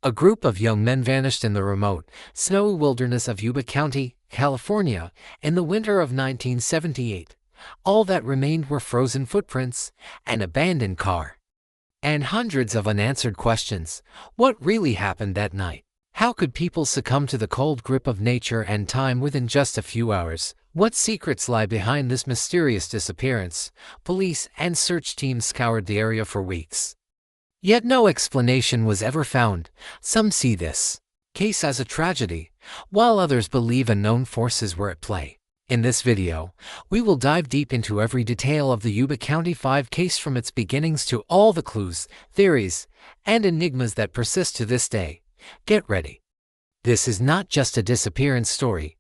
A group of young men vanished in the remote, snowy wilderness of Yuba County, California, in the winter of 1978. All that remained were frozen footprints, an abandoned car, and hundreds of unanswered questions. What really happened that night? How could people succumb to the cold grip of nature and time within just a few hours? What secrets lie behind this mysterious disappearance? Police and search teams scoured the area for weeks, yet no explanation was ever found. Some see this case as a tragedy, while others believe unknown forces were at play. In this video, we will dive deep into every detail of the Yuba County 5 case, from its beginnings to all the clues, theories, and enigmas that persist to this day. Get ready. This is not just a disappearance story.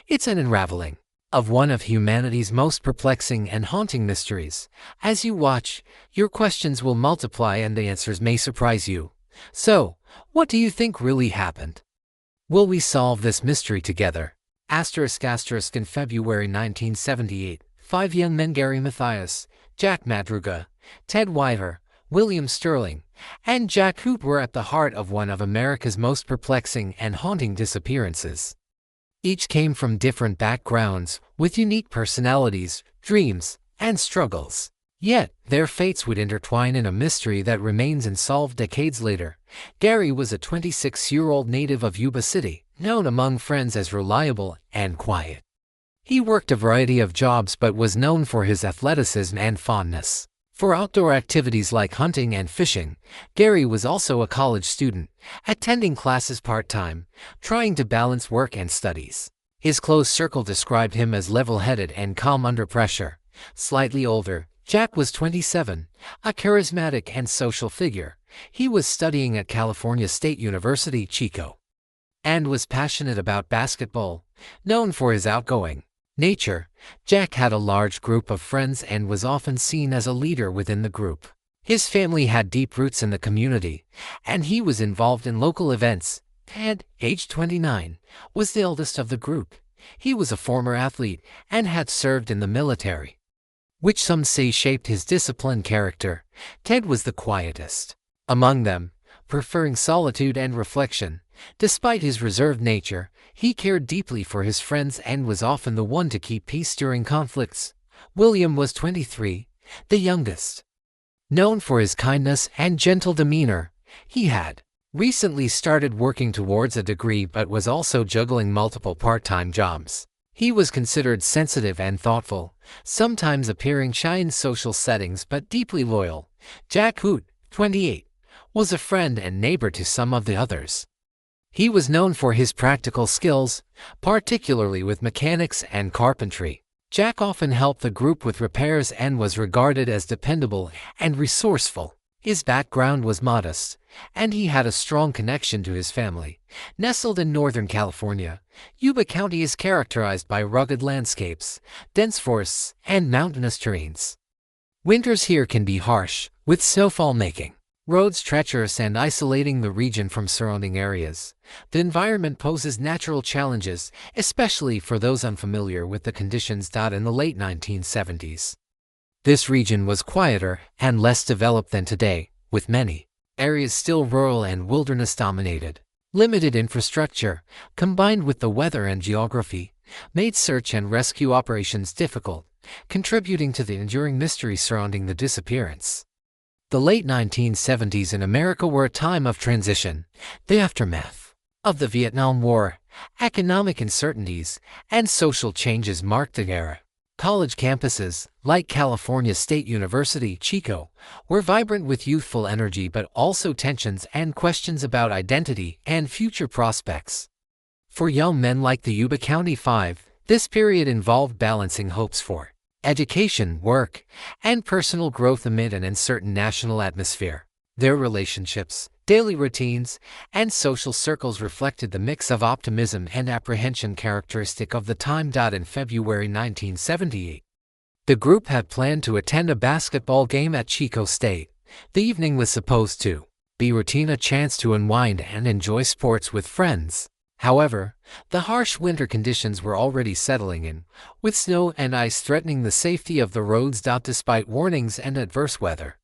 It's an unraveling of one of humanity's most perplexing and haunting mysteries. As you watch, your questions will multiply and the answers may surprise you. So, what do you think really happened? Will we solve this mystery together? In February 1978, 5 young men, Gary Mathias, Jack Madruga, Ted Whiter, William Sterling, and Jack Hoot, were at the heart of one of America's most perplexing and haunting disappearances. Each came from different backgrounds, with unique personalities, dreams, and struggles. Yet, their fates would intertwine in a mystery that remains unsolved decades later. Gary was a 26-year-old native of Yuba City, known among friends as reliable and quiet. He worked a variety of jobs but was known for his athleticism and fondness for outdoor activities like hunting and fishing. Gary was also a college student, attending classes part-time, trying to balance work and studies. His close circle described him as level-headed and calm under pressure. Slightly older, Jack was 27, a charismatic and social figure. He was studying at California State University, Chico, and was passionate about basketball. Known for his outgoing nature, Jack had a large group of friends and was often seen as a leader within the group. His family had deep roots in the community, and he was involved in local events. Ted, aged 29, was the eldest of the group. He was a former athlete and had served in the military, which some say shaped his disciplined character. Ted was the quietest among them, preferring solitude and reflection. Despite his reserved nature, he cared deeply for his friends and was often the one to keep peace during conflicts. William was 23, the youngest. Known for his kindness and gentle demeanor, he had recently started working towards a degree but was also juggling multiple part-time jobs. He was considered sensitive and thoughtful, sometimes appearing shy in social settings but deeply loyal. Jack Hoot, 28, was a friend and neighbor to some of the others. He was known for his practical skills, particularly with mechanics and carpentry. Jack often helped the group with repairs and was regarded as dependable and resourceful. His background was modest, and he had a strong connection to his family. Nestled in Northern California, Yuba County is characterized by rugged landscapes, dense forests, and mountainous terrains. Winters here can be harsh, with snowfall making roads treacherous and isolating the region from surrounding areas. The environment poses natural challenges, especially for those unfamiliar with the conditions. In the late 1970s, this region was quieter and less developed than today, with many areas still rural and wilderness-dominated. Limited infrastructure, combined with the weather and geography, made search and rescue operations difficult, contributing to the enduring mystery surrounding the disappearance. The late 1970s in America were a time of transition. The aftermath of the Vietnam War, economic uncertainties, and social changes marked the era. College campuses, like California State University, Chico, were vibrant with youthful energy but also tensions and questions about identity and future prospects. For young men like the Yuba County 5, this period involved balancing hopes for education, work, and personal growth amid an uncertain national atmosphere. Their relationships, daily routines, and social circles reflected the mix of optimism and apprehension characteristic of the time. In February 1978, the group had planned to attend a basketball game at Chico State. The evening was supposed to be routine, a chance to unwind and enjoy sports with friends. However, the harsh winter conditions were already settling in, with snow and ice threatening the safety of the roads. Despite warnings and adverse weather,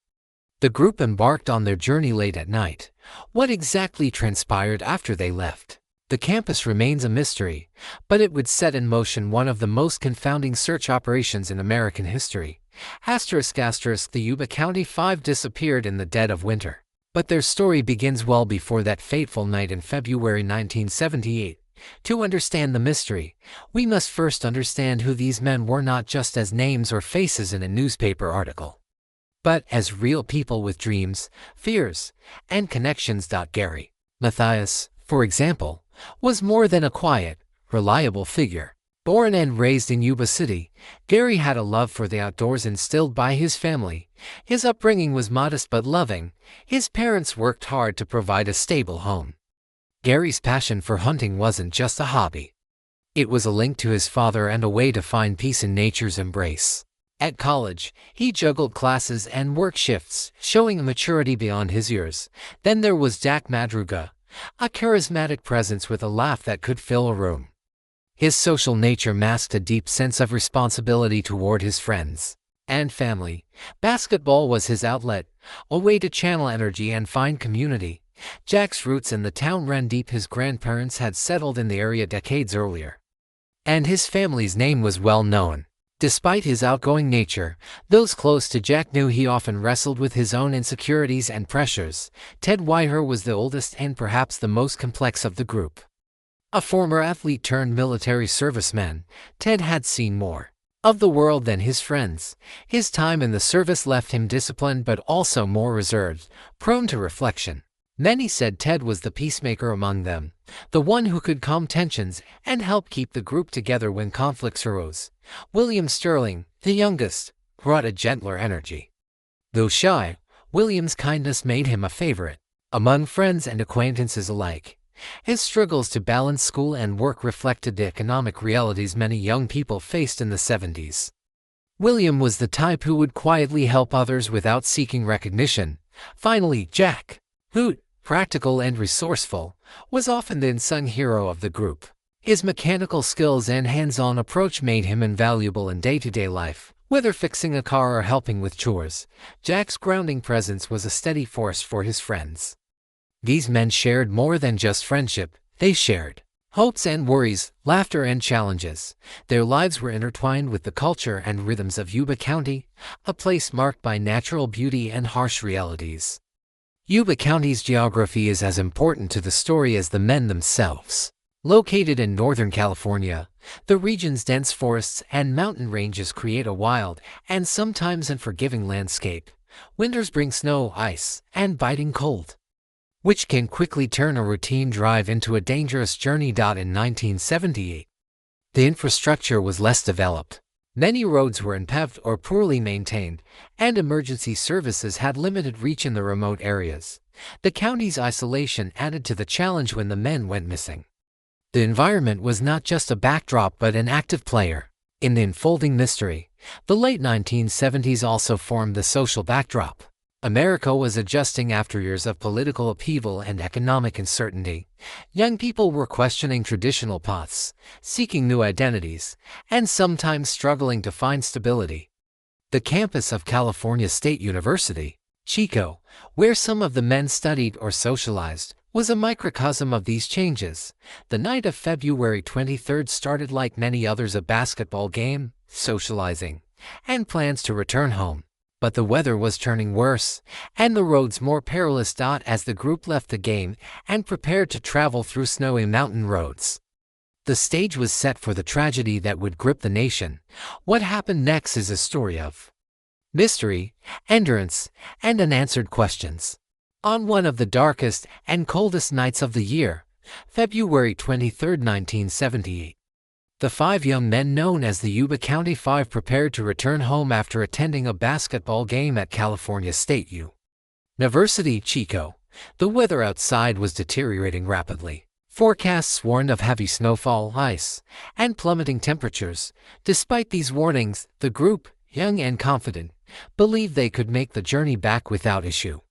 The group embarked on their journey late at night. What exactly transpired after they left? The campus remains a mystery, but it would set in motion one of the most confounding search operations in American history. ***, the Yuba County Five disappeared in the dead of winter. But their story begins well before that fateful night in February 1978. To understand the mystery, we must first understand who these men were, not just as names or faces in a newspaper article, but as real people with dreams, fears, and connections. Gary Mathias, for example, was more than a quiet, reliable figure. Born and raised in Yuba City, Gary had a love for the outdoors instilled by his family. His upbringing was modest but loving. His parents worked hard to provide a stable home. Gary's passion for hunting wasn't just a hobby. It was a link to his father and a way to find peace in nature's embrace. At college, he juggled classes and work shifts, showing a maturity beyond his years. Then there was Jack Madruga, a charismatic presence with a laugh that could fill a room. His social nature masked a deep sense of responsibility toward his friends and family. Basketball was his outlet, a way to channel energy and find community. Jack's roots in the town ran deep. His grandparents had settled in the area decades earlier, and his family's name was well known. Despite his outgoing nature, those close to Jack knew he often wrestled with his own insecurities and pressures. Ted Whiter was the oldest and perhaps the most complex of the group. A former athlete turned military serviceman, Ted had seen more of the world than his friends. His time in the service left him disciplined but also more reserved, prone to reflection. Many said Ted was the peacemaker among them, the one who could calm tensions and help keep the group together when conflicts arose. William Sterling, the youngest, brought a gentler energy. Though shy, William's kindness made him a favorite among friends and acquaintances alike. His struggles to balance school and work reflected the economic realities many young people faced in the 70s. William was the type who would quietly help others without seeking recognition. Finally, Jack, who, practical and resourceful, was often the unsung hero of the group. His mechanical skills and hands-on approach made him invaluable in day-to-day life. Whether fixing a car or helping with chores, Jack's grounding presence was a steady force for his friends. These men shared more than just friendship. They shared hopes and worries, laughter and challenges. Their lives were intertwined with the culture and rhythms of Yuba County, a place marked by natural beauty and harsh realities. Yuba County's geography is as important to the story as the men themselves. Located in Northern California, the region's dense forests and mountain ranges create a wild and sometimes unforgiving landscape. Winters bring snow, ice, and biting cold, which can quickly turn a routine drive into a dangerous journey. In 1978, the infrastructure was less developed. Many roads were unpaved or poorly maintained, and emergency services had limited reach in the remote areas. The county's isolation added to the challenge when the men went missing. The environment was not just a backdrop but an active player in the unfolding mystery. The late 1970s also formed the social backdrop. America was adjusting after years of political upheaval and economic uncertainty. Young people were questioning traditional paths, seeking new identities, and sometimes struggling to find stability. The campus of California State University, Chico, where some of the men studied or socialized, was a microcosm of these changes. The night of February 23 started like many others: a basketball game, socializing, and plans to return home. But the weather was turning worse, and the roads more perilous. As the group left the game and prepared to travel through snowy mountain roads, the stage was set for the tragedy that would grip the nation. What happened next is a story of mystery, endurance, and unanswered questions. On one of the darkest and coldest nights of the year, February 23, 1978, the five young men known as the Yuba County Five prepared to return home after attending a basketball game at California State University, Chico. The weather outside was deteriorating rapidly. Forecasts warned of heavy snowfall, ice, and plummeting temperatures. Despite these warnings, the group, young and confident, believed they could make the journey back without issue.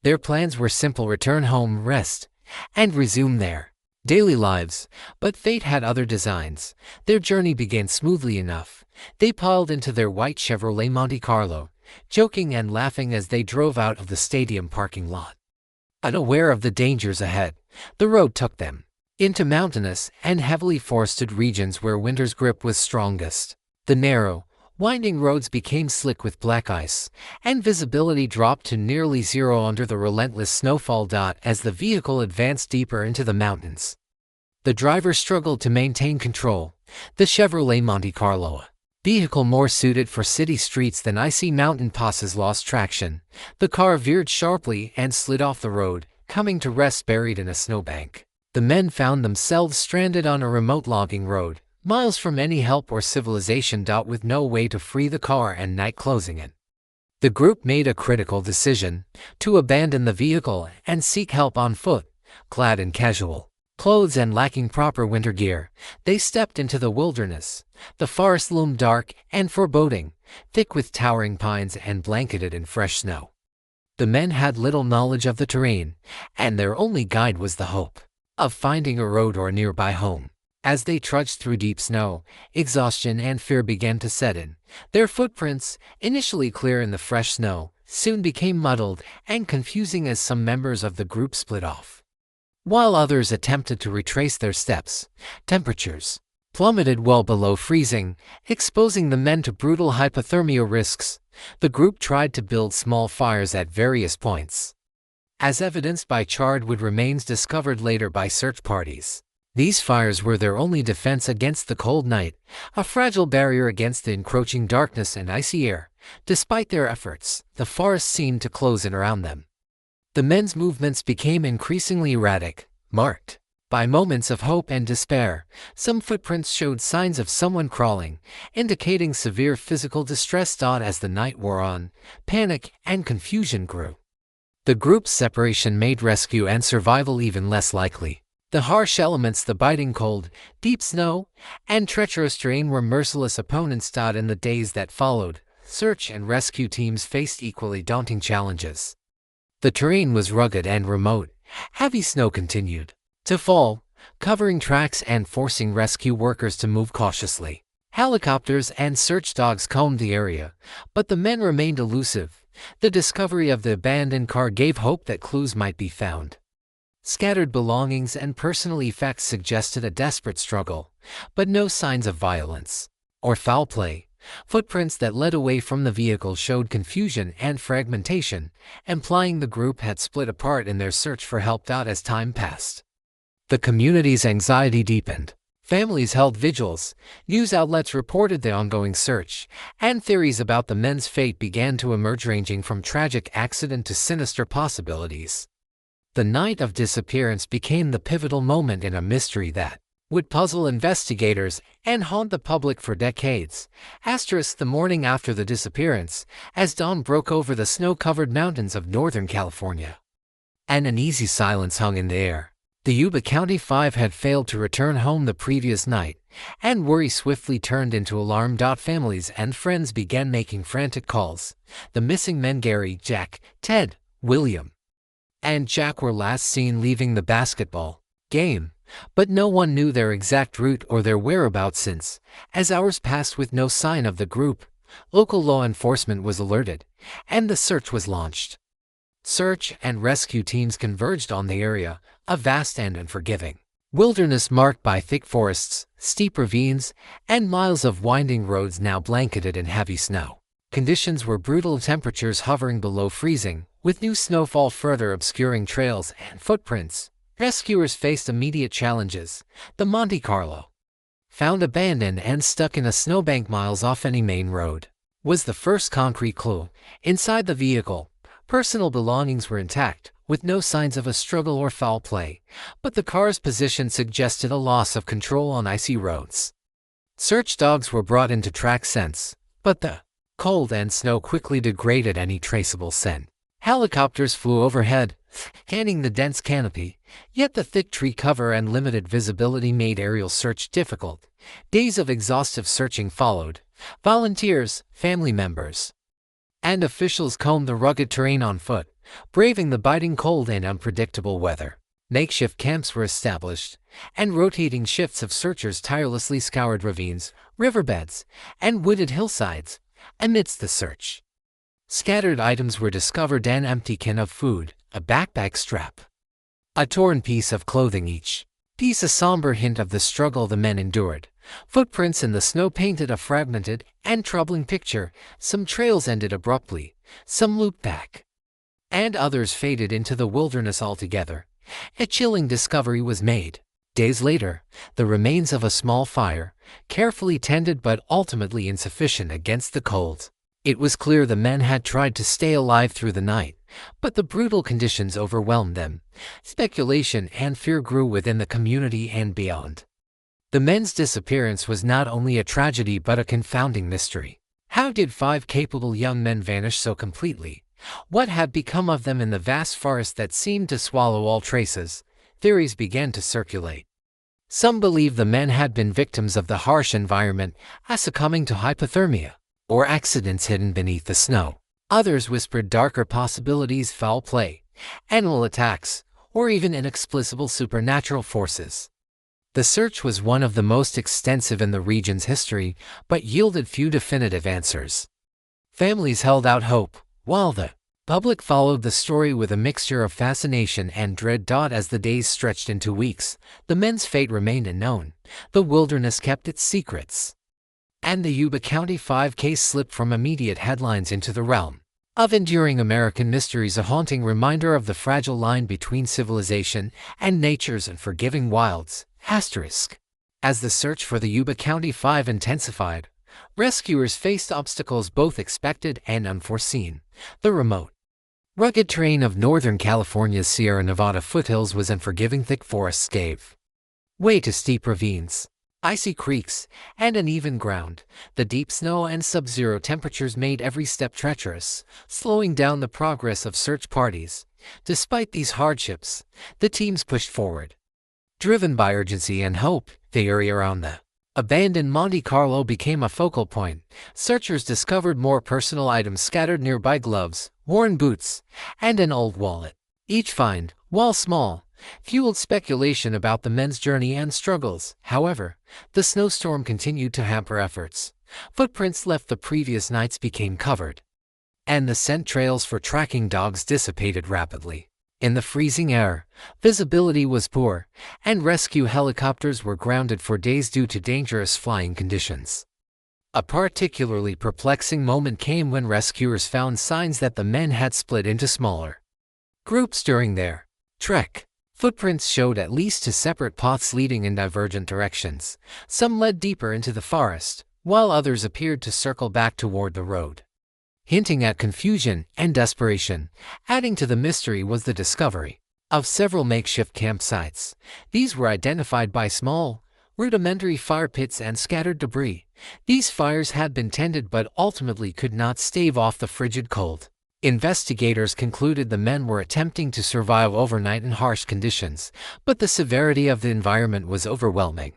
Their plans were simple: return home, rest, and resume their daily lives. But fate had other designs. Their journey began smoothly enough. They piled into their white Chevrolet Monte Carlo, joking and laughing as they drove out of the stadium parking lot. Unaware of the dangers ahead, the road took them into mountainous and heavily forested regions where winter's grip was strongest. The narrow, winding roads became slick with black ice, and visibility dropped to nearly zero under the relentless snowfall. As the vehicle advanced deeper into the mountains, the driver struggled to maintain control. The Chevrolet Monte Carlo, vehicle more suited for city streets than icy mountain passes, lost traction. The car veered sharply and slid off the road, coming to rest buried in a snowbank. The men found themselves stranded on a remote logging road, miles from any help or civilization. With no way to free the car and night closing in, the group made a critical decision to abandon the vehicle and seek help on foot. Clad in casual clothes and lacking proper winter gear, they stepped into the wilderness. The forest loomed dark and foreboding, thick with towering pines and blanketed in fresh snow. The men had little knowledge of the terrain, and their only guide was the hope of finding a road or nearby home. As they trudged through deep snow, exhaustion and fear began to set in. Their footprints, initially clear in the fresh snow, soon became muddled and confusing as some members of the group split off. While others attempted to retrace their steps, temperatures plummeted well below freezing, exposing the men to brutal hypothermia risks. The group tried to build small fires at various points, as evidenced by charred wood remains discovered later by search parties. These fires were their only defense against the cold night, a fragile barrier against the encroaching darkness and icy air. Despite their efforts, the forest seemed to close in around them. The men's movements became increasingly erratic, marked by moments of hope and despair. Some footprints showed signs of someone crawling, indicating severe physical distress. As the night wore on, panic and confusion grew. The group's separation made rescue and survival even less likely. The harsh elements, the biting cold, deep snow, and treacherous terrain were merciless opponents. In the days that followed, search and rescue teams faced equally daunting challenges. The terrain was rugged and remote. Heavy snow continued to fall, covering tracks and forcing rescue workers to move cautiously. Helicopters and search dogs combed the area, but the men remained elusive. The discovery of the abandoned car gave hope that clues might be found. Scattered belongings and personal effects suggested a desperate struggle, but no signs of violence or foul play. Footprints that led away from the vehicle showed confusion and fragmentation, implying the group had split apart in their search for help. As time passed, the community's anxiety deepened. Families held vigils, news outlets reported the ongoing search, and theories about the men's fate began to emerge, ranging from tragic accident to sinister possibilities. The night of disappearance became the pivotal moment in a mystery that would puzzle investigators and haunt the public for decades. The morning after the disappearance, as dawn broke over the snow-covered mountains of Northern California, an uneasy silence hung in the air. The Yuba County Five had failed to return home the previous night, and worry swiftly turned into alarm. Families and friends began making frantic calls. The missing men, Gary, Jack, Ted, William, and Jack, were last seen leaving the basketball game, but no one knew their exact route or their whereabouts since. As hours passed with no sign of the group, local law enforcement was alerted, and the search was launched. Search and rescue teams converged on the area, a vast and unforgiving wilderness marked by thick forests, steep ravines, and miles of winding roads now blanketed in heavy snow. Conditions were brutal, temperatures hovering below freezing, with new snowfall further obscuring trails and footprints. Rescuers faced immediate challenges. The Monte Carlo, found abandoned and stuck in a snowbank miles off any main road, was the first concrete clue. Inside the vehicle, personal belongings were intact, with no signs of a struggle or foul play, but the car's position suggested a loss of control on icy roads. Search dogs were brought in to track scents, but the cold and snow quickly degraded any traceable scent. Helicopters flew overhead, scanning the dense canopy, yet the thick tree cover and limited visibility made aerial search difficult. Days of exhaustive searching followed. Volunteers, family members, and officials combed the rugged terrain on foot, braving the biting cold and unpredictable weather. Makeshift camps were established, and rotating shifts of searchers tirelessly scoured ravines, riverbeds, and wooded hillsides. Amidst the search, Scattered items were discovered: an empty can of food, a backpack strap, a torn piece of clothing, each piece a somber hint of the struggle the men endured. Footprints in the snow painted a fragmented and troubling picture. Some trails ended abruptly, some looped back, and others faded into the wilderness altogether. A chilling discovery was made. Days later, the remains of a small fire, carefully tended but ultimately insufficient against the cold. It was clear the men had tried to stay alive through the night, but the brutal conditions overwhelmed them. Speculation and fear grew within the community and beyond. The men's disappearance was not only a tragedy but a confounding mystery. How did 5 capable young men vanish so completely? What had become of them in the vast forest that seemed to swallow all traces? Theories began to circulate. Some believed the men had been victims of the harsh environment, succumbing to hypothermia, or accidents hidden beneath the snow. Others whispered darker possibilities: foul play, animal attacks, or even inexplicable supernatural forces. The search was one of the most extensive in the region's history, but yielded few definitive answers. Families held out hope, while the public followed the story with a mixture of fascination and dread. As the days stretched into weeks, the men's fate remained unknown. The wilderness kept its secrets, and the Yuba County 5 case slipped from immediate headlines into the realm of enduring American mysteries, a haunting reminder of the fragile line between civilization and nature's unforgiving wilds. As the search for the Yuba County 5 intensified, rescuers faced obstacles both expected and unforeseen. The remote, rugged terrain of Northern California's Sierra Nevada foothills was unforgiving. Thick forests gave way to steep ravines, icy creeks, and uneven ground. The deep snow and sub-zero temperatures made every step treacherous, slowing down the progress of search parties. Despite these hardships, the teams pushed forward, driven by urgency and hope. The area around the abandoned Monte Carlo became a focal point. Searchers discovered more personal items scattered nearby: gloves, worn boots, and an old wallet. Each find, while small, fueled speculation about the men's journey and struggles. However, the snowstorm continued to hamper efforts. Footprints left the previous nights became covered, and the scent trails for tracking dogs dissipated rapidly. In the freezing air, visibility was poor, and rescue helicopters were grounded for days due to dangerous flying conditions. A particularly perplexing moment came when rescuers found signs that the men had split into smaller groups during their trek. Footprints showed at least 2 separate paths leading in divergent directions. Some led deeper into the forest, while others appeared to circle back toward the road, hinting at confusion and desperation. Adding to the mystery was the discovery of several makeshift campsites. These were identified by small, rudimentary fire pits and scattered debris. These fires had been tended but ultimately could not stave off the frigid cold. Investigators concluded the men were attempting to survive overnight in harsh conditions, but the severity of the environment was overwhelming.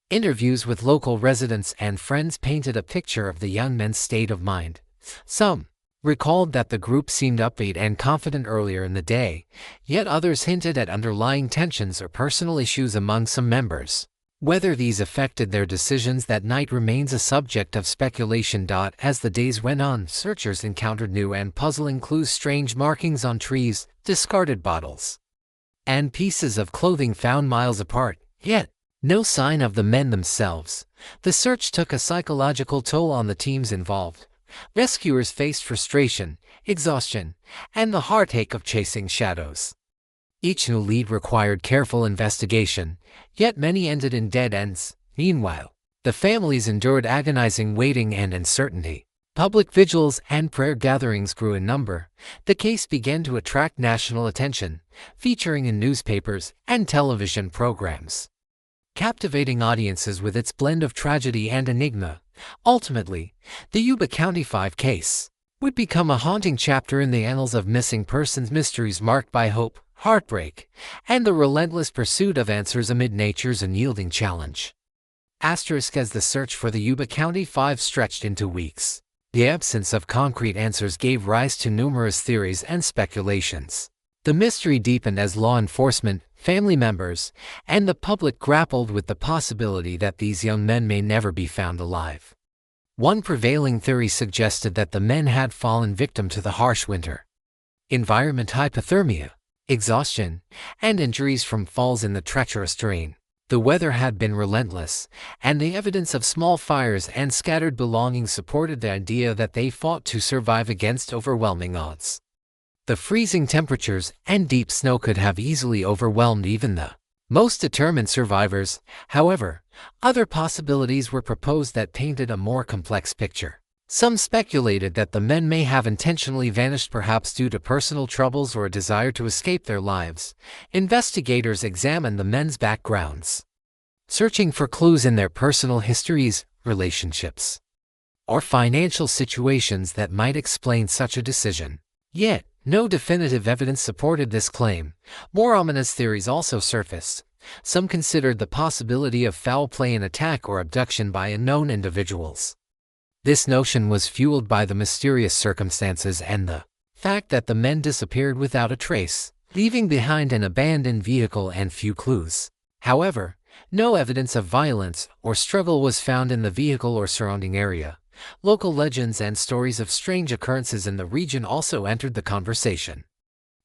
Interviews with local residents and friends painted a picture of the young men's state of mind. Some recalled that the group seemed upbeat and confident earlier in the day, yet others hinted at underlying tensions or personal issues among some members. Whether these affected their decisions that night remains a subject of speculation. As the days went on, searchers encountered new and puzzling clues: strange markings on trees, discarded bottles, and pieces of clothing found miles apart, yet no sign of the men themselves. The search took a psychological toll on the teams involved. Rescuers faced frustration, exhaustion, and the heartache of chasing shadows. Each new lead required careful investigation, yet many ended in dead ends. Meanwhile, the families endured agonizing waiting and uncertainty. Public vigils and prayer gatherings grew in number. The case began to attract national attention, featuring in newspapers and television programs, captivating audiences with its blend of tragedy and enigma. Ultimately, the Yuba County 5 case would become a haunting chapter in the annals of missing persons mysteries, marked by hope, heartbreak, and the relentless pursuit of answers amid nature's unyielding challenge. As the search for the Yuba County 5 stretched into weeks, the absence of concrete answers gave rise to numerous theories and speculations. The mystery deepened as law enforcement, family members, and the public grappled with the possibility that these young men may never be found alive. One prevailing theory suggested that the men had fallen victim to the harsh winter environment, hypothermia, exhaustion, and injuries from falls in the treacherous terrain. The weather had been relentless, and the evidence of small fires and scattered belongings supported the idea that they fought to survive against overwhelming odds. The freezing temperatures and deep snow could have easily overwhelmed even the most determined survivors. However, other possibilities were proposed that painted a more complex picture. Some speculated that the men may have intentionally vanished, perhaps due to personal troubles or a desire to escape their lives. Investigators examined the men's backgrounds, searching for clues in their personal histories, relationships, or financial situations that might explain such a decision. Yet, no definitive evidence supported this claim. More ominous theories also surfaced. Some considered the possibility of foul play, an attack, or abduction by unknown individuals. This notion was fueled by the mysterious circumstances and the fact that the men disappeared without a trace, leaving behind an abandoned vehicle and few clues. However, no evidence of violence or struggle was found in the vehicle or surrounding area. Local legends and stories of strange occurrences in the region also entered the conversation.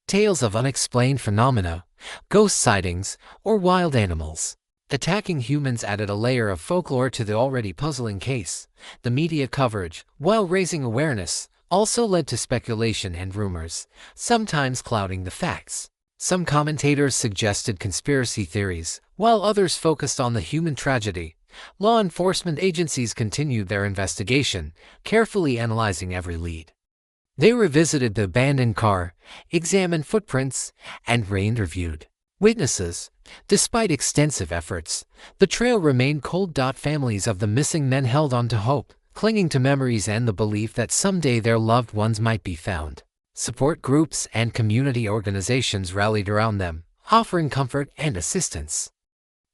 Tales of unexplained phenomena, ghost sightings, or wild animals attacking humans added a layer of folklore to the already puzzling case. The media coverage, while raising awareness, also led to speculation and rumors, sometimes clouding the facts. Some commentators suggested conspiracy theories, while others focused on the human tragedy. Law enforcement agencies continued their investigation, carefully analyzing every lead. They revisited the abandoned car, examined footprints, and re-interviewed witnesses. Despite extensive efforts, the trail remained cold. Families of the missing men held on to hope, clinging to memories and the belief that someday their loved ones might be found. Support groups and community organizations rallied around them, offering comfort and assistance.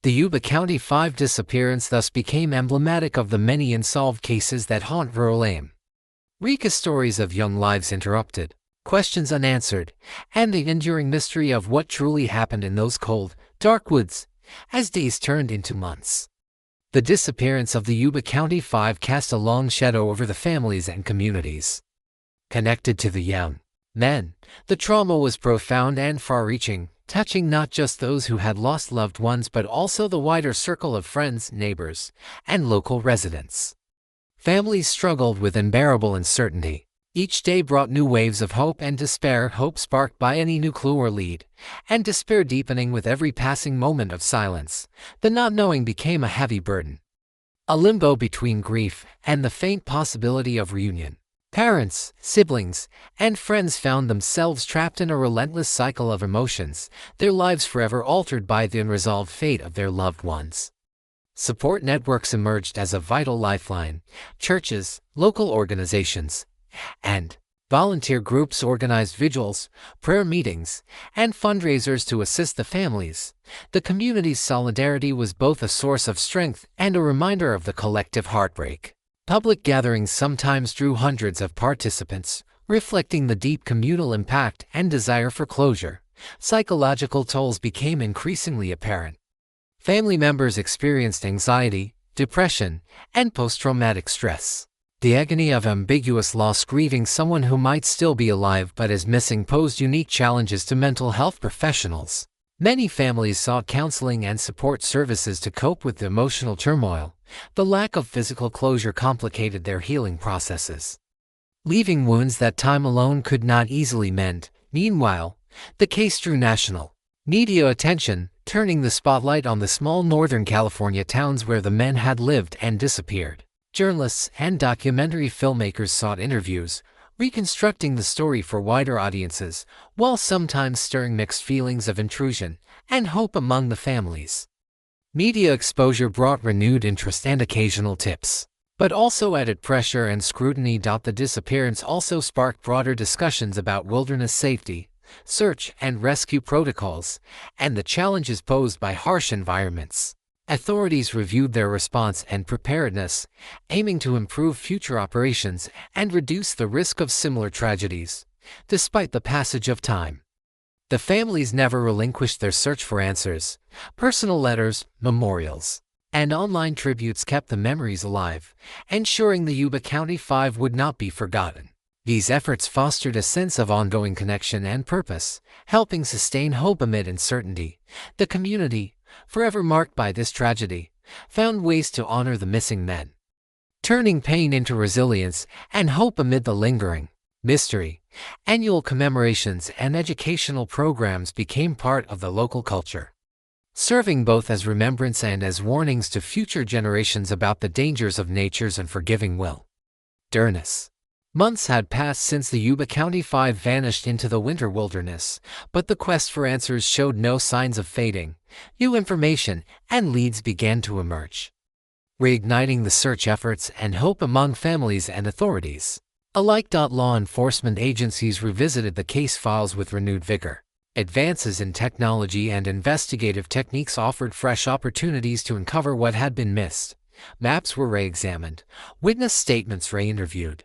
The Yuba County 5 disappearance thus became emblematic of the many unsolved cases that haunt rural America. Stories of young lives interrupted, questions unanswered, and the enduring mystery of what truly happened in those cold, dark woods, as days turned into months. The disappearance of the Yuba County 5 cast a long shadow over the families and communities connected to the young men. The trauma was profound and far-reaching, touching not just those who had lost loved ones but also the wider circle of friends, neighbors, and local residents. Families struggled with unbearable uncertainty. Each day brought new waves of hope and despair, hope sparked by any new clue or lead, and despair deepening with every passing moment of silence. The not knowing became a heavy burden, a limbo between grief and the faint possibility of reunion. Parents, siblings, and friends found themselves trapped in a relentless cycle of emotions, their lives forever altered by the unresolved fate of their loved ones. Support networks emerged as a vital lifeline. Churches, local organizations, and volunteer groups organized vigils, prayer meetings, and fundraisers to assist the families. The community's solidarity was both a source of strength and a reminder of the collective heartbreak. Public gatherings sometimes drew hundreds of participants, reflecting the deep communal impact and desire for closure. Psychological tolls became increasingly apparent. Family members experienced anxiety, depression, and post-traumatic stress. The agony of ambiguous loss, grieving someone who might still be alive but is missing, posed unique challenges to mental health professionals. Many families sought counseling and support services to cope with the emotional turmoil. The lack of physical closure complicated their healing processes, leaving wounds that time alone could not easily mend. Meanwhile, the case drew national media attention, turning the spotlight on the small Northern California towns where the men had lived and disappeared. Journalists and documentary filmmakers sought interviews, reconstructing the story for wider audiences, while sometimes stirring mixed feelings of intrusion and hope among the families. Media exposure brought renewed interest and occasional tips, but also added pressure and scrutiny. The disappearance also sparked broader discussions about wilderness safety, search and rescue protocols, and the challenges posed by harsh environments. Authorities reviewed their response and preparedness, aiming to improve future operations and reduce the risk of similar tragedies. Despite the passage of time, the families never relinquished their search for answers. Personal letters, memorials, and online tributes kept the memories alive, ensuring the Yuba County Five would not be forgotten. These efforts fostered a sense of ongoing connection and purpose, helping sustain hope amid uncertainty. The community, forever marked by this tragedy, found ways to honor the missing men, turning pain into resilience and hope amid the lingering mystery. Annual commemorations and educational programs became part of the local culture, serving both as remembrance and as warnings to future generations about the dangers of nature's unforgiving wilderness. Months had passed since the Yuba County Five vanished into the winter wilderness, but the quest for answers showed no signs of fading. New information and leads began to emerge, reigniting the search efforts and hope among families and authorities alike. Law enforcement agencies revisited the case files with renewed vigor. Advances in technology and investigative techniques offered fresh opportunities to uncover what had been missed. Maps were re-examined, witness statements re-interviewed,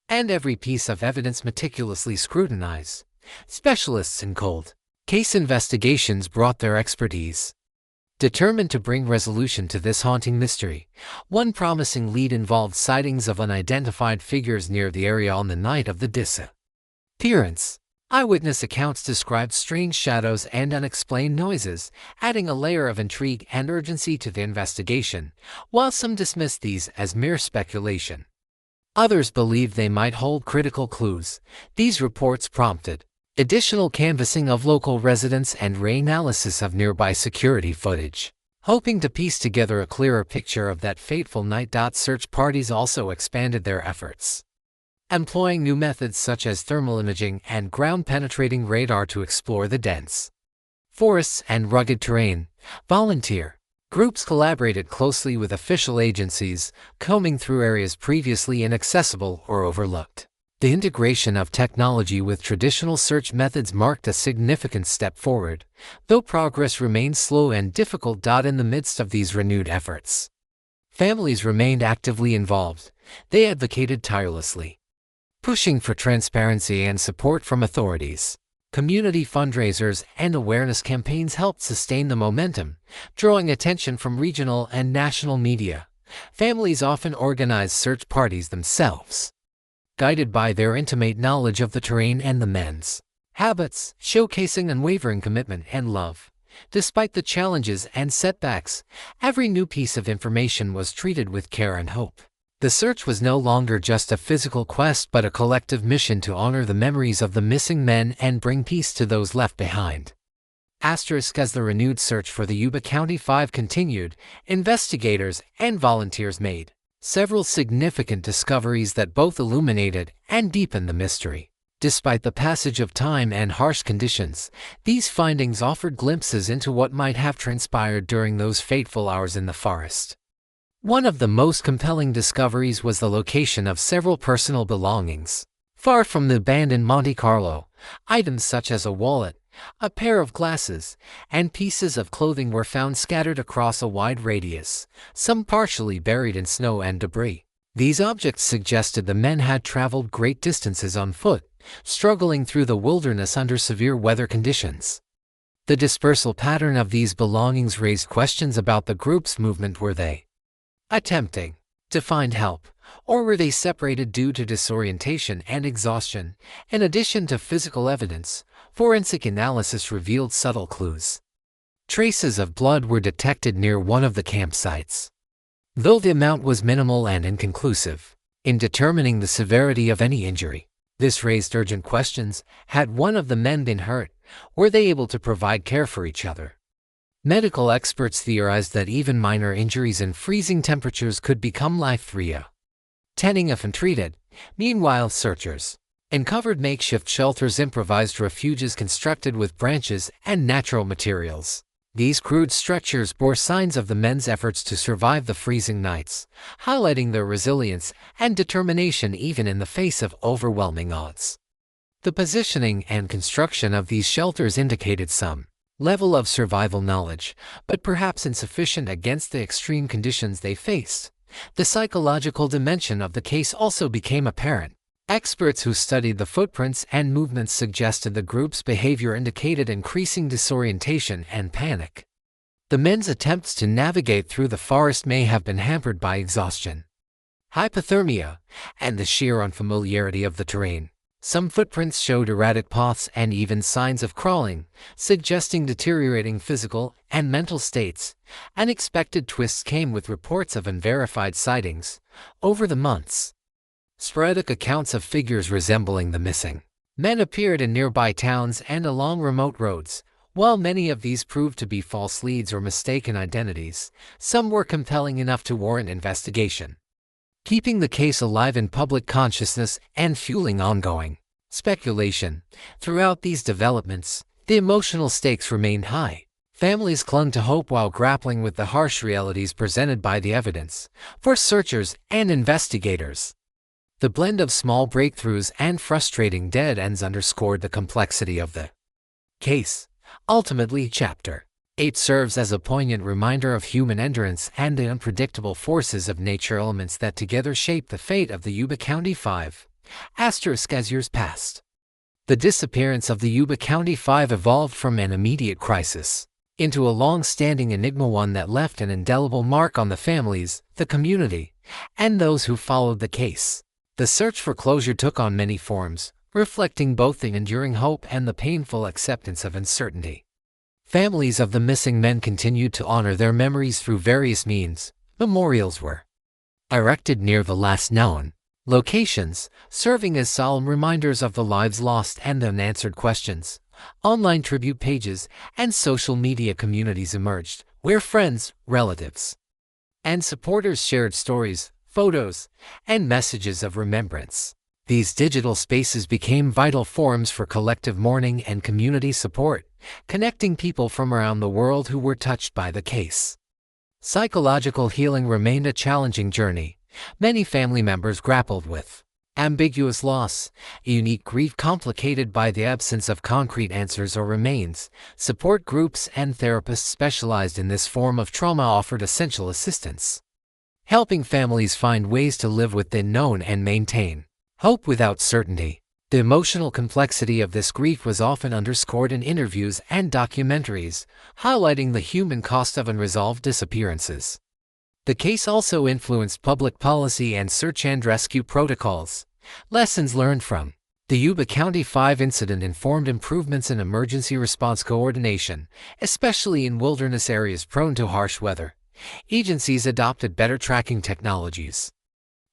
and every piece of evidence meticulously scrutinized. Specialists in cold case investigations brought their expertise, determined to bring resolution to this haunting mystery. One promising lead involved sightings of unidentified figures near the area on the night of the disappearance. Eyewitness accounts described strange shadows and unexplained noises, adding a layer of intrigue and urgency to the investigation. While some dismissed these as mere speculation, others believed they might hold critical clues. These reports prompted additional canvassing of local residents and reanalysis of nearby security footage, hoping to piece together a clearer picture of that fateful night. Search parties also expanded their efforts, employing new methods such as thermal imaging and ground-penetrating radar to explore the dense forests and rugged terrain. Volunteer groups collaborated closely with official agencies, combing through areas previously inaccessible or overlooked. The integration of technology with traditional search methods marked a significant step forward, though progress remained slow and difficult. In the midst of these renewed efforts, families remained actively involved. They advocated tirelessly, pushing for transparency and support from authorities. Community fundraisers and awareness campaigns helped sustain the momentum, drawing attention from regional and national media. Families often organized search parties themselves, guided by their intimate knowledge of the terrain and the men's habits, showcasing unwavering commitment and love. Despite the challenges and setbacks, every new piece of information was treated with care and hope. The search was no longer just a physical quest but a collective mission to honor the memories of the missing men and bring peace to those left behind. As the renewed search for the Yuba County Five continued, investigators and volunteers made several significant discoveries that both illuminated and deepened the mystery. Despite the passage of time and harsh conditions, these findings offered glimpses into what might have transpired during those fateful hours in the forest. One of the most compelling discoveries was the location of several personal belongings. Far from the abandoned Monte Carlo, items such as a wallet, a pair of glasses, and pieces of clothing were found scattered across a wide radius, some partially buried in snow and debris. These objects suggested the men had traveled great distances on foot, struggling through the wilderness under severe weather conditions. The dispersal pattern of these belongings raised questions about the group's movement. Were they attempting to find help, or were they separated due to disorientation and exhaustion? In addition to physical evidence, forensic analysis revealed subtle clues. Traces of blood were detected near one of the campsites, though the amount was minimal and inconclusive in determining the severity of any injury. This raised urgent questions. Had one of the men been hurt? Were they able to provide care for each other? Medical experts theorized that even minor injuries in freezing temperatures could become life-threatening if untreated. Meanwhile, searchers uncovered makeshift shelters, improvised refuges constructed with branches and natural materials. These crude structures bore signs of the men's efforts to survive the freezing nights, highlighting their resilience and determination even in the face of overwhelming odds. The positioning and construction of these shelters indicated some level of survival knowledge, but perhaps insufficient against the extreme conditions they faced. The psychological dimension of the case also became apparent. Experts who studied the footprints and movements suggested the group's behavior indicated increasing disorientation and panic. The men's attempts to navigate through the forest may have been hampered by exhaustion, hypothermia, and the sheer unfamiliarity of the terrain. Some footprints showed erratic paths and even signs of crawling, suggesting deteriorating physical and mental states. Unexpected twists came with reports of unverified sightings. Over the months, sporadic accounts of figures resembling the missing men appeared in nearby towns and along remote roads. While many of these proved to be false leads or mistaken identities, some were compelling enough to warrant investigation, keeping the case alive in public consciousness and fueling ongoing speculation. Throughout these developments, the emotional stakes remained high. Families clung to hope while grappling with the harsh realities presented by the evidence. For searchers and investigators, the blend of small breakthroughs and frustrating dead ends underscored the complexity of the case. Ultimately, Chapter 8 serves as a poignant reminder of human endurance and the unpredictable forces of nature, elements that together shape the fate of the Yuba County Five. As years passed, the disappearance of the Yuba County Five evolved from an immediate crisis into a long-standing enigma, one that left an indelible mark on the families, the community, and those who followed the case. The search for closure took on many forms, reflecting both the enduring hope and the painful acceptance of uncertainty. Families of the missing men continued to honor their memories through various means. Memorials were erected near the last known locations, serving as solemn reminders of the lives lost and the unanswered questions. Online tribute pages and social media communities emerged, where friends, relatives, and supporters shared stories, photos, and messages of remembrance. These digital spaces became vital forums for collective mourning and community support, connecting people from around the world who were touched by the case. Psychological healing remained a challenging journey. Many family members grappled with ambiguous loss, unique grief complicated by the absence of concrete answers or remains. Support groups and therapists specialized in this form of trauma offered essential assistance, helping families find ways to live with the unknown and maintain hope without certainty. The emotional complexity of this grief was often underscored in interviews and documentaries, highlighting the human cost of unresolved disappearances. The case also influenced public policy and search and rescue protocols. Lessons learned from the Yuba County 5 incident informed improvements in emergency response coordination, especially in wilderness areas prone to harsh weather. Agencies adopted better tracking technologies,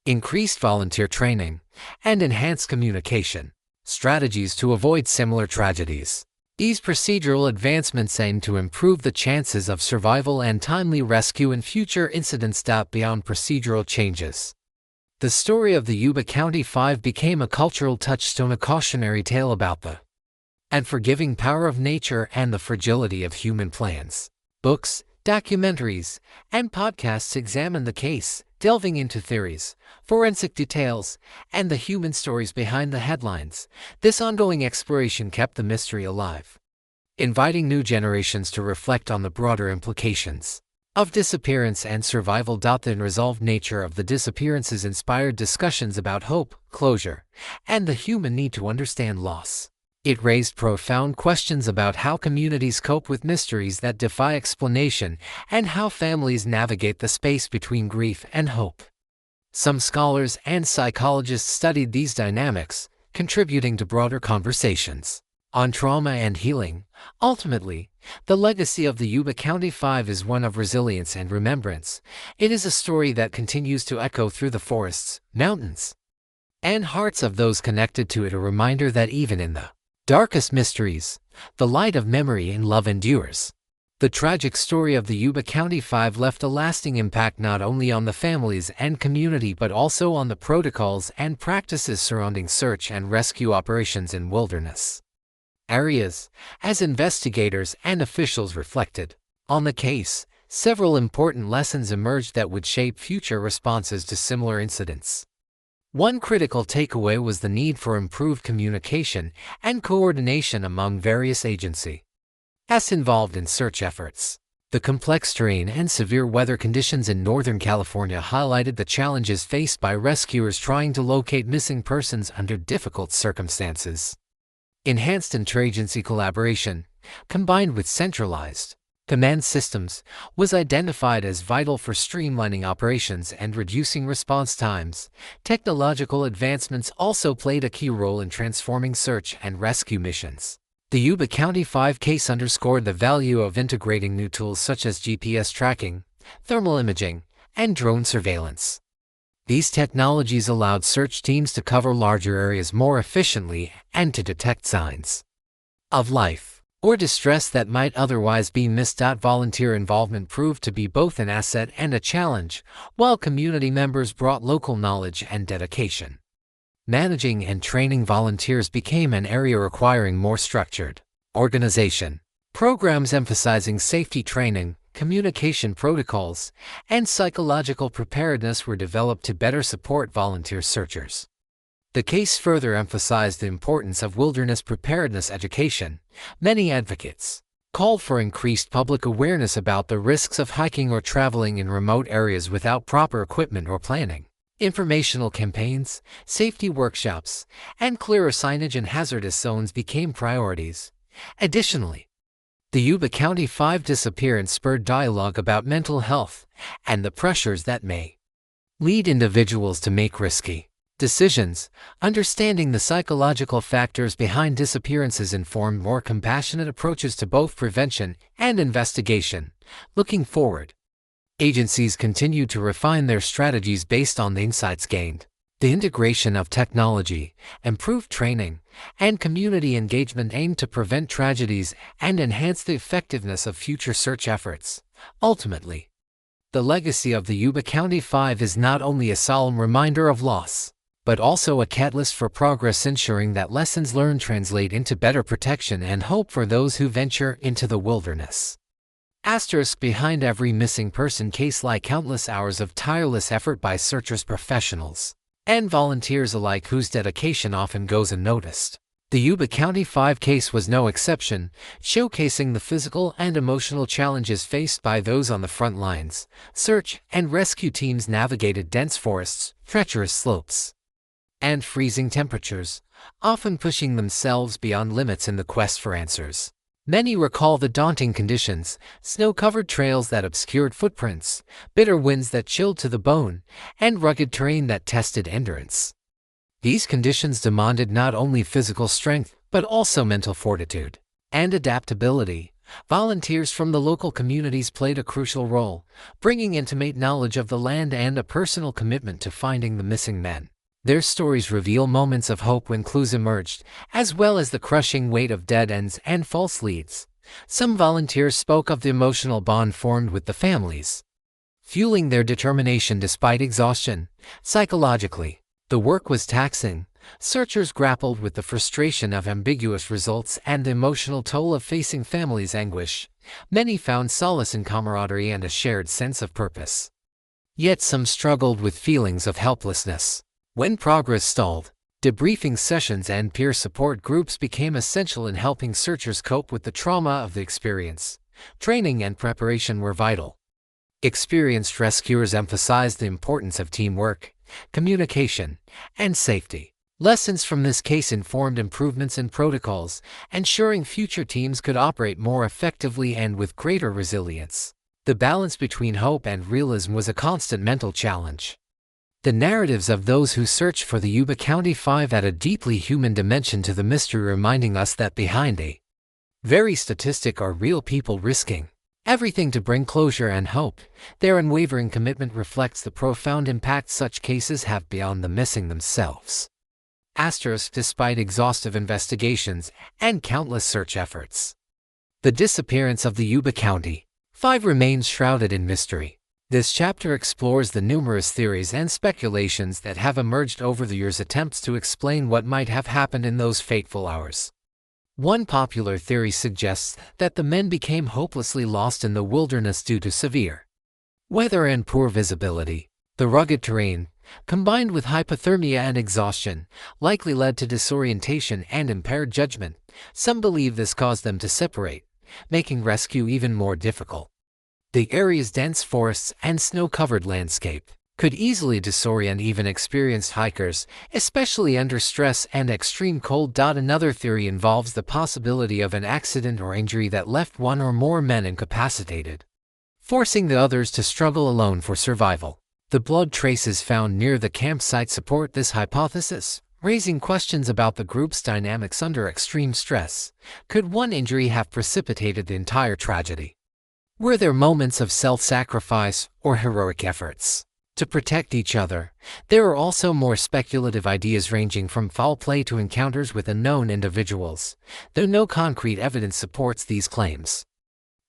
increased volunteer training, and enhanced communication strategies to avoid similar tragedies. These procedural advancements aim to improve the chances of survival and timely rescue in future incidents. Beyond procedural changes, the story of the Yuba County Five became a cultural touchstone, a cautionary tale about the unforgiving power of nature and the fragility of human plans. Books, documentaries, and podcasts examine the case, delving into theories, forensic details, and the human stories behind the headlines. This ongoing exploration kept the mystery alive, inviting new generations to reflect on the broader implications of disappearance and survival. The unresolved nature of the disappearances inspired discussions about hope, closure, and the human need to understand loss. It raised profound questions about how communities cope with mysteries that defy explanation and how families navigate the space between grief and hope. Some scholars and psychologists studied these dynamics, contributing to broader conversations on trauma and healing. Ultimately, the legacy of the Yuba County Five is one of resilience and remembrance. It is a story that continues to echo through the forests, mountains, and hearts of those connected to it, a reminder that even in the darkest mysteries, the light of memory and love endures. The tragic story of the Yuba County Five left a lasting impact not only on the families and community but also on the protocols and practices surrounding search and rescue operations in wilderness areas. As investigators and officials reflected on the case, several important lessons emerged that would shape future responses to similar incidents. One critical takeaway was the need for improved communication and coordination among various agencies involved in search efforts. The complex terrain and severe weather conditions in Northern California highlighted the challenges faced by rescuers trying to locate missing persons under difficult circumstances. Enhanced interagency collaboration, combined with centralized Command systems was identified as vital for streamlining operations and reducing response times. Technological advancements also played a key role in transforming search and rescue missions. The Yuba County 5 case underscored the value of integrating new tools such as GPS tracking, thermal imaging, and drone surveillance. These technologies allowed search teams to cover larger areas more efficiently and to detect signs of life or distress that might otherwise be missed. Volunteer involvement proved to be both an asset and a challenge, while community members brought local knowledge and dedication. Managing and training volunteers became an area requiring more structured organization. Programs emphasizing safety training, communication protocols, and psychological preparedness were developed to better support volunteer searchers. The case further emphasized the importance of wilderness preparedness education. Many advocates called for increased public awareness about the risks of hiking or traveling in remote areas without proper equipment or planning. Informational campaigns, safety workshops, and clearer signage in hazardous zones became priorities. Additionally, the Yuba County 5 disappearance spurred dialogue about mental health and the pressures that may lead individuals to make risky decisions. Understanding the psychological factors behind disappearances informed more compassionate approaches to both prevention and investigation. Looking forward, agencies continue to refine their strategies based on the insights gained. The integration of technology, improved training, and community engagement aim to prevent tragedies and enhance the effectiveness of future search efforts. Ultimately, the legacy of the Yuba County 5 is not only a solemn reminder of loss, but also a catalyst for progress, ensuring that lessons learned translate into better protection and hope for those who venture into the wilderness. Behind every missing person case lie countless hours of tireless effort by searchers, professionals, and volunteers alike, whose dedication often goes unnoticed. The Yuba County 5 case was no exception, showcasing the physical and emotional challenges faced by those on the front lines. Search and rescue teams navigated dense forests, treacherous slopes, and freezing temperatures, often pushing themselves beyond limits in the quest for answers. Many recall the daunting conditions: snow-covered trails that obscured footprints, bitter winds that chilled to the bone, and rugged terrain that tested endurance. These conditions demanded not only physical strength, but also mental fortitude and adaptability. Volunteers from the local communities played a crucial role, bringing intimate knowledge of the land and a personal commitment to finding the missing men. Their stories reveal moments of hope when clues emerged, as well as the crushing weight of dead ends and false leads. Some volunteers spoke of the emotional bond formed with the families, fueling their determination despite exhaustion. Psychologically, the work was taxing. Searchers grappled with the frustration of ambiguous results and the emotional toll of facing families' anguish. Many found solace in camaraderie and a shared sense of purpose. Yet some struggled with feelings of helplessness. When progress stalled, debriefing sessions and peer support groups became essential in helping searchers cope with the trauma of the experience. Training and preparation were vital. Experienced rescuers emphasized the importance of teamwork, communication, and safety. Lessons from this case informed improvements in protocols, ensuring future teams could operate more effectively and with greater resilience. The balance between hope and realism was a constant mental challenge. The narratives of those who searched for the Yuba County 5 add a deeply human dimension to the mystery, reminding us that behind a very statistic are real people risking everything to bring closure and hope. Their unwavering commitment reflects the profound impact such cases have beyond the missing themselves. Despite exhaustive investigations and countless search efforts, the disappearance of the Yuba County 5 remains shrouded in mystery. This chapter explores the numerous theories and speculations that have emerged over the years, attempts to explain what might have happened in those fateful hours. One popular theory suggests that the men became hopelessly lost in the wilderness due to severe weather and poor visibility. The rugged terrain, combined with hypothermia and exhaustion, likely led to disorientation and impaired judgment. Some believe this caused them to separate, making rescue even more difficult. The area's dense forests and snow-covered landscape could easily disorient even experienced hikers, especially under stress and extreme cold. Another theory involves the possibility of an accident or injury that left one or more men incapacitated, forcing the others to struggle alone for survival. The blood traces found near the campsite support this hypothesis, raising questions about the group's dynamics under extreme stress. Could one injury have precipitated the entire tragedy? Were there moments of self-sacrifice or heroic efforts to protect each other? There are also more speculative ideas ranging from foul play to encounters with unknown individuals, though no concrete evidence supports these claims.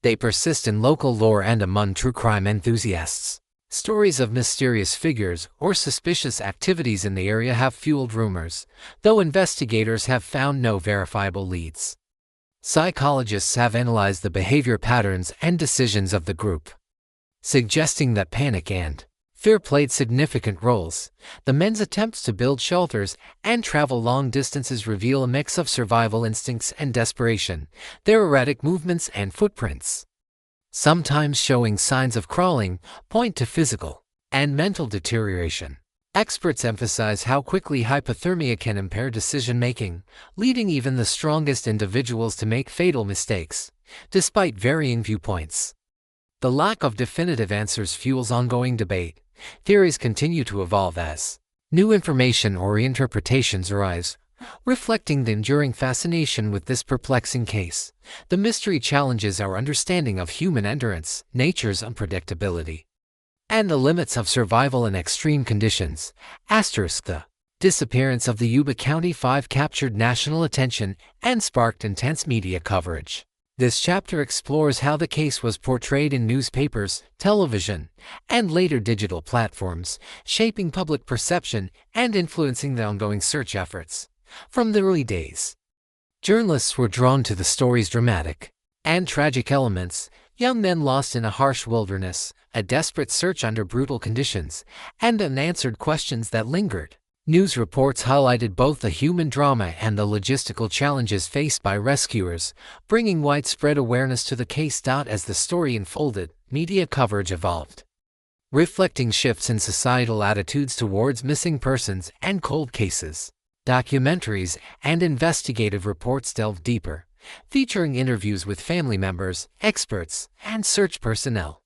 They persist in local lore and among true crime enthusiasts. Stories of mysterious figures or suspicious activities in the area have fueled rumors, though investigators have found no verifiable leads. Psychologists have analyzed the behavior patterns and decisions of the group, suggesting that panic and fear played significant roles. The men's attempts to build shelters and travel long distances reveal a mix of survival instincts and desperation. Their erratic movements and footprints, sometimes showing signs of crawling, point to physical and mental deterioration. Experts emphasize how quickly hypothermia can impair decision-making, leading even the strongest individuals to make fatal mistakes. Despite varying viewpoints, the lack of definitive answers fuels ongoing debate. Theories continue to evolve as new information or reinterpretations arise, reflecting the enduring fascination with this perplexing case. The mystery challenges our understanding of human endurance, nature's unpredictability, and the limits of survival in extreme conditions. The disappearance of the Yuba County Five captured national attention and sparked intense media coverage. This chapter explores how the case was portrayed in newspapers, television, and later digital platforms, shaping public perception and influencing the ongoing search efforts. From the early days, journalists were drawn to the story's dramatic and tragic elements: young men lost in a harsh wilderness, a desperate search under brutal conditions, and unanswered questions that lingered. News reports highlighted both the human drama and the logistical challenges faced by rescuers, bringing widespread awareness to the case. As the story unfolded, media coverage evolved, reflecting shifts in societal attitudes towards missing persons and cold cases. Documentaries and investigative reports delved deeper, featuring interviews with family members, experts, and search personnel.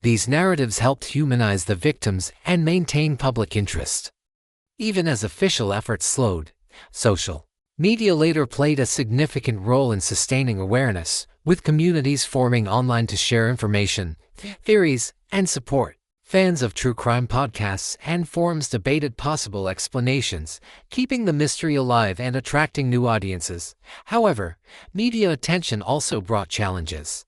These narratives helped humanize the victims and maintain public interest. Even as official efforts slowed, social media later played a significant role in sustaining awareness, with communities forming online to share information, theories, and support. Fans of true crime podcasts and forums debated possible explanations, keeping the mystery alive and attracting new audiences. However, media attention also brought challenges.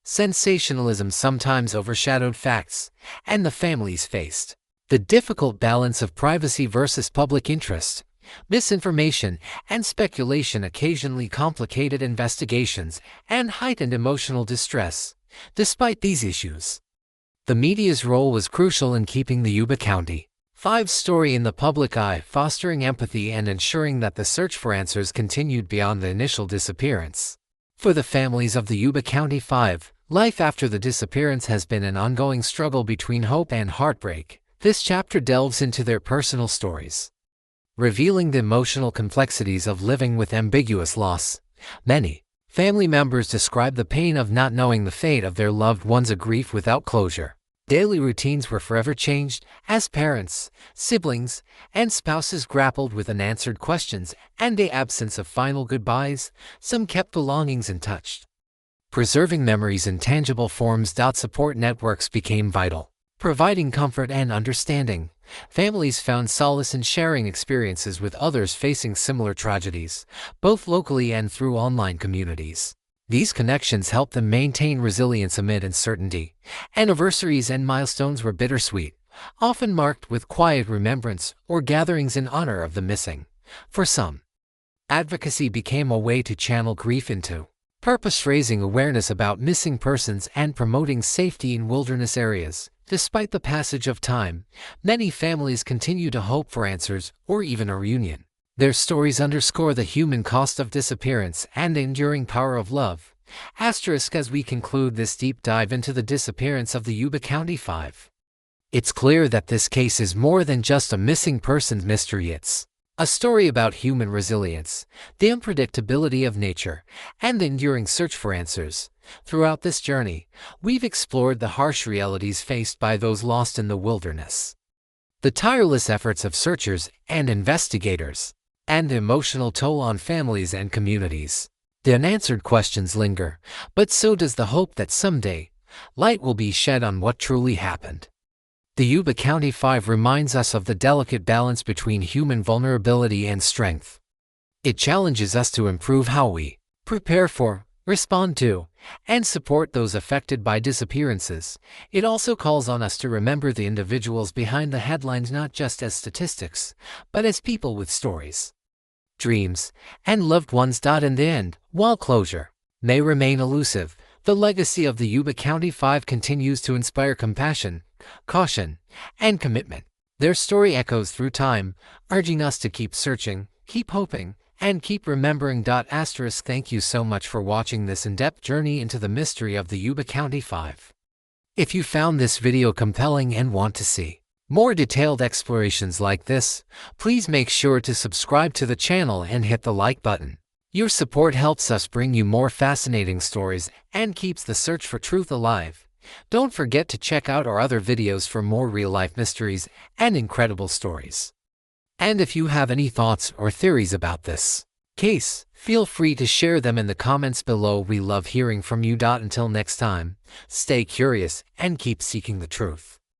Sensationalism sometimes overshadowed facts, and the families faced the difficult balance of privacy versus public interest. Misinformation and speculation occasionally complicated investigations and heightened emotional distress. Despite these issues, the media's role was crucial in keeping the Yuba County Five's story in the public eye, fostering empathy and ensuring that the search for answers continued beyond the initial disappearance. For the families of the Yuba County Five, life after the disappearance has been an ongoing struggle between hope and heartbreak. This chapter delves into their personal stories, revealing the emotional complexities of living with ambiguous loss. Many family members describe the pain of not knowing the fate of their loved ones, a grief without closure. Daily routines were forever changed as parents, siblings, and spouses grappled with unanswered questions and the absence of final goodbyes. Some kept belongings untouched, preserving memories in tangible forms. Support networks became vital, providing comfort and understanding. Families found solace in sharing experiences with others facing similar tragedies, both locally and through online communities. These connections helped them maintain resilience amid uncertainty. Anniversaries and milestones were bittersweet, often marked with quiet remembrance or gatherings in honor of the missing. For some, advocacy became a way to channel grief into purpose, raising awareness about missing persons and promoting safety in wilderness areas. Despite the passage of time, many families continue to hope for answers or even a reunion. Their stories underscore the human cost of disappearance and the enduring power of love. As we conclude this deep dive into the disappearance of the Yuba County Five, It's clear that this case is more than just a missing persons mystery. It's a story about human resilience, the unpredictability of nature, and the enduring search for answers. Throughout this journey, we've explored the harsh realities faced by those lost in the wilderness, the tireless efforts of searchers and investigators, and the emotional toll on families and communities. The unanswered questions linger, but so does the hope that someday, light will be shed on what truly happened. The Yuba County 5 reminds us of the delicate balance between human vulnerability and strength. It challenges us to improve how we prepare for, respond to, and support those affected by disappearances. It also calls on us to remember the individuals behind the headlines not just as statistics, but as people with stories, dreams, and loved ones. In the end, while closure may remain elusive, the legacy of the Yuba County 5 continues to inspire compassion, caution, and commitment. Their story echoes through time, urging us to keep searching, keep hoping, and keep remembering. Thank you so much for watching this in-depth journey into the mystery of the Yuba County 5. If you found this video compelling and want to see more detailed explorations like this, please make sure to subscribe to the channel and hit the like button. Your support helps us bring you more fascinating stories and keeps the search for truth alive. Don't forget to check out our other videos for more real-life mysteries and incredible stories. And if you have any thoughts or theories about this case, feel free to share them in the comments below. We love hearing from you. Until next time, stay curious and keep seeking the truth.